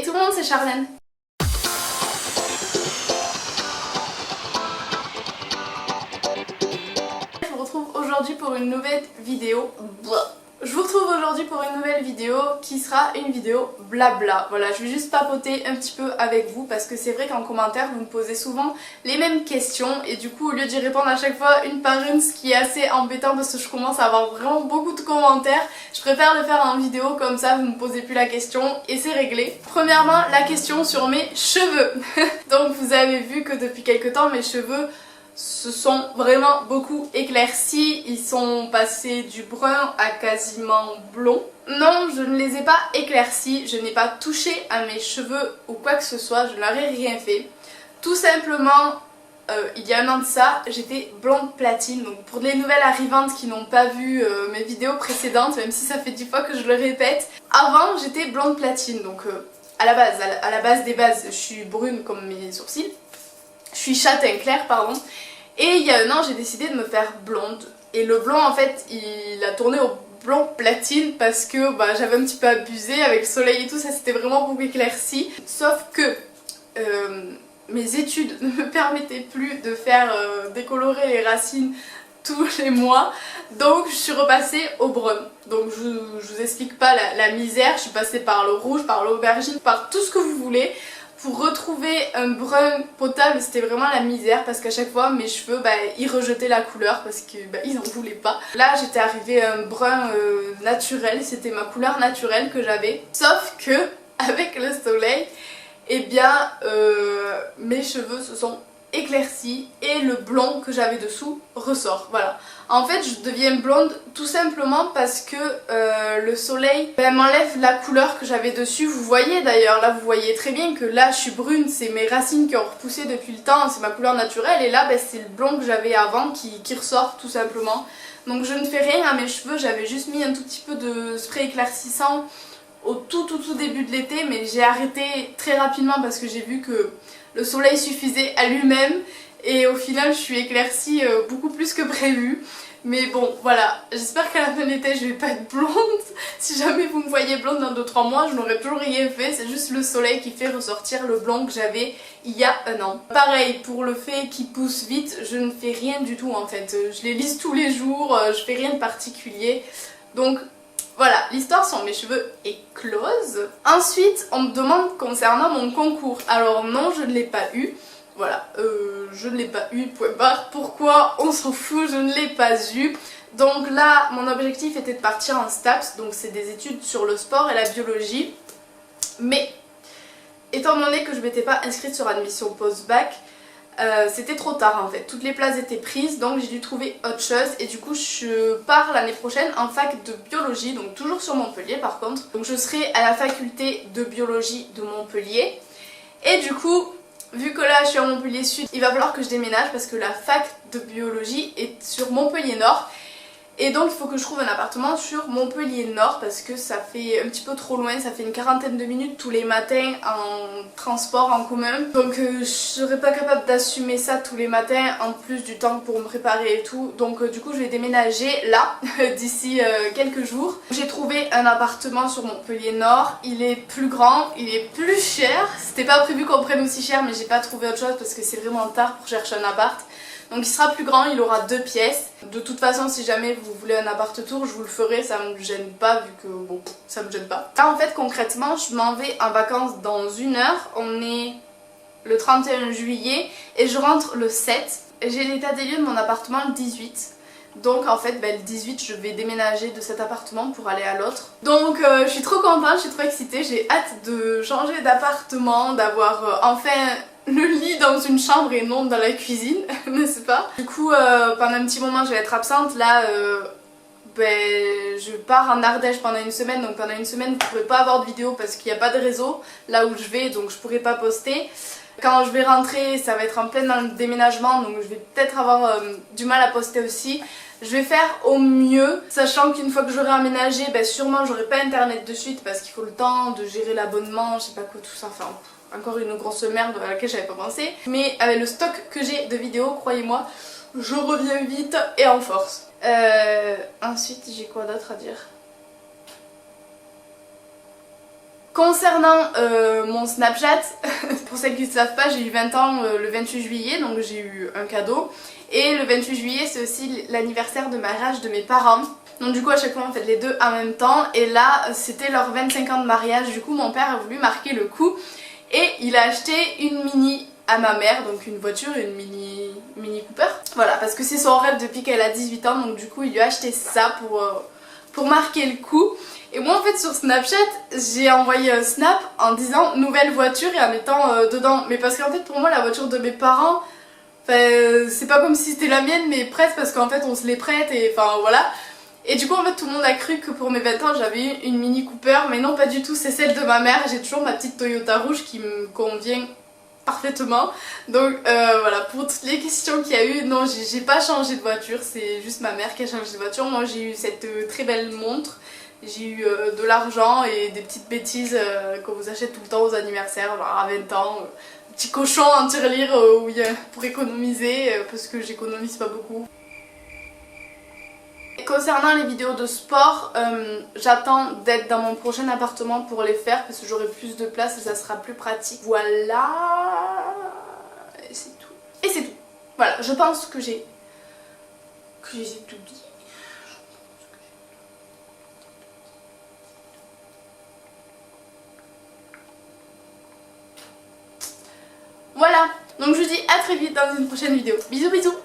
Hey tout le monde, c'est Charlène. Je vous retrouve aujourd'hui pour une nouvelle vidéo. Qui sera une vidéo blabla. Voilà, je vais juste papoter un petit peu avec vous parce que c'est vrai qu'en commentaire vous me posez souvent les mêmes questions et du coup au lieu d'y répondre à chaque fois une par une, ce qui est assez embêtant parce que je commence à avoir vraiment beaucoup de commentaires, je préfère le faire en vidéo comme ça vous me posez plus la question et c'est réglé. Premièrement, la question sur mes cheveux. Donc vous avez vu que depuis quelques temps mes cheveux se sont vraiment beaucoup éclaircis, ils sont passés du brun à quasiment blond. Non, je ne les ai pas éclaircis, je n'ai pas touché à mes cheveux ou quoi que ce soit, je n'aurais rien fait. Tout simplement, il y a un an de ça, j'étais blonde platine. Donc pour les nouvelles arrivantes qui n'ont pas vu mes vidéos précédentes, même si ça fait 10 fois que je le répète, avant j'étais blonde platine. Donc à la base des bases, je suis brune comme mes sourcils. Je suis châtain clair, pardon. Et il y a un an, j'ai décidé de me faire blonde. Et le blond, en fait, il a tourné au blond platine parce que j'avais un petit peu abusé avec le soleil et tout, ça s'était vraiment beaucoup éclairci. Sauf que mes études ne me permettaient plus de faire décolorer les racines tous les mois. Donc je suis repassée au brun. Donc je vous explique pas la misère, je suis passée par le rouge, par l'aubergine, par tout ce que vous voulez. Pour retrouver un brun potable, c'était vraiment la misère parce qu'à chaque fois mes cheveux ils rejetaient la couleur parce que ils n'en voulaient pas. Là j'étais arrivée à un brun naturel, c'était ma couleur naturelle que j'avais. Sauf que avec le soleil, mes cheveux se sont éclaircis et le blond que j'avais dessous ressort. Voilà. En fait je deviens blonde tout simplement parce que le soleil m'enlève la couleur que j'avais dessus. Vous voyez d'ailleurs, là vous voyez très bien que là je suis brune, c'est mes racines qui ont repoussé depuis le temps, c'est ma couleur naturelle, et là c'est le blond que j'avais avant qui ressort tout simplement. Donc je ne fais rien à mes cheveux, j'avais juste mis un tout petit peu de spray éclaircissant au tout début de l'été, mais j'ai arrêté très rapidement parce que j'ai vu que le soleil suffisait à lui-même et au final je suis éclaircie beaucoup plus que prévu. Mais bon voilà, j'espère qu'à la fin de l'été je vais pas être blonde. Si jamais vous me voyez blonde dans 2-3 mois, je n'aurais toujours rien fait, c'est juste le soleil qui fait ressortir le blond que j'avais il y a un an. Pareil pour le fait qu'il pousse vite, je ne fais rien du tout en fait. Je les lisse tous les jours, je fais rien de particulier. Donc voilà, l'histoire sur mes cheveux est close. Ensuite, on me demande concernant mon concours. Alors non, je ne l'ai pas eu. Voilà, je ne l'ai pas eu, point barre. Pourquoi? On s'en fout, je ne l'ai pas eu. Donc là, mon objectif était de partir en STAPS, donc c'est des études sur le sport et la biologie. Mais, étant donné que je m'étais pas inscrite sur admission post-bac, c'était trop tard en fait, toutes les places étaient prises, donc j'ai dû trouver autre chose et du coup je pars l'année prochaine en fac de biologie, donc toujours sur Montpellier par contre. Donc je serai à la faculté de biologie de Montpellier et du coup, vu que là je suis à Montpellier Sud, il va falloir que je déménage parce que la fac de biologie est sur Montpellier Nord. Et donc il faut que je trouve un appartement sur Montpellier Nord parce que ça fait un petit peu trop loin, ça fait une quarantaine de minutes tous les matins en transport en commun. Donc je serais pas capable d'assumer ça tous les matins en plus du temps pour me préparer et tout. Donc du coup je vais déménager là d'ici quelques jours. J'ai trouvé un appartement sur Montpellier Nord, il est plus grand, il est plus cher. C'était pas prévu qu'on prenne aussi cher mais j'ai pas trouvé autre chose parce que c'est vraiment tard pour chercher un appart. Donc il sera plus grand, il aura 2 pièces. De toute façon si jamais vous voulez un appart tour, je vous le ferai, ça me gêne pas vu que bon, ça me gêne pas. Là en fait concrètement je m'en vais en vacances dans 1 heure, on est le 31 juillet et je rentre le 7. J'ai l'état des lieux de mon appartement le 18. Donc en fait le 18 je vais déménager de cet appartement pour aller à l'autre. Donc je suis trop contente, je suis trop excitée, j'ai hâte de changer d'appartement, d'avoir enfin le lit dans une chambre et non dans la cuisine, n'est-ce pas? Du coup pendant un petit moment je vais être absente, là je pars en Ardèche pendant 1 semaine, donc pendant 1 semaine vous ne pourrez pas avoir de vidéo parce qu'il n'y a pas de réseau là où je vais, donc je pourrai pas poster. Quand je vais rentrer ça va être en plein dans le déménagement, donc je vais peut-être avoir du mal à poster aussi. Je vais faire au mieux, sachant qu'une fois que j'aurai aménagé, sûrement j'aurai pas internet de suite parce qu'il faut le temps de gérer l'abonnement, je sais pas quoi, tout ça, enfin encore une grosse merde à laquelle j'avais pas pensé. Mais avec le stock que j'ai de vidéos, croyez-moi, je reviens vite et en force. Ensuite j'ai quoi d'autre à dire? Concernant mon Snapchat, pour celles qui ne savent pas, j'ai eu 20 ans le 28 juillet, donc j'ai eu un cadeau. Et le 28 juillet, c'est aussi l'anniversaire de mariage de mes parents. Donc du coup à chaque fois on fait les deux en même temps. Et là c'était leurs 25 ans de mariage, du coup mon père a voulu marquer le coup. Et il a acheté une Mini à ma mère, donc une voiture, une Mini Cooper. Voilà, parce que c'est son rêve depuis qu'elle a 18 ans, donc du coup il lui a acheté ça pour marquer le coup. Et moi en fait sur Snapchat, j'ai envoyé un snap en disant nouvelle voiture et en mettant dedans. Mais parce qu'en fait pour moi la voiture de mes parents, c'est pas comme si c'était la mienne mais presque parce qu'en fait on se les prête et enfin voilà. Et du coup en fait tout le monde a cru que pour mes 20 ans j'avais eu une Mini Cooper, mais non pas du tout, c'est celle de ma mère. J'ai toujours ma petite Toyota rouge qui me convient parfaitement. Donc voilà, pour toutes les questions qu'il y a eu, non j'ai pas changé de voiture, c'est juste ma mère qui a changé de voiture. Moi j'ai eu cette très belle montre, j'ai eu de l'argent et des petites bêtises qu'on vous achète tout le temps aux anniversaires, genre à 20 ans. Petit cochon en tirelire pour économiser, parce que j'économise pas beaucoup. Concernant les vidéos de sport, j'attends d'être dans mon prochain appartement pour les faire parce que j'aurai plus de place et ça sera plus pratique. Voilà, et c'est tout. Et c'est tout. Voilà, je pense que j'ai tout dit. Voilà, donc je vous dis à très vite dans une prochaine vidéo. Bisous bisous.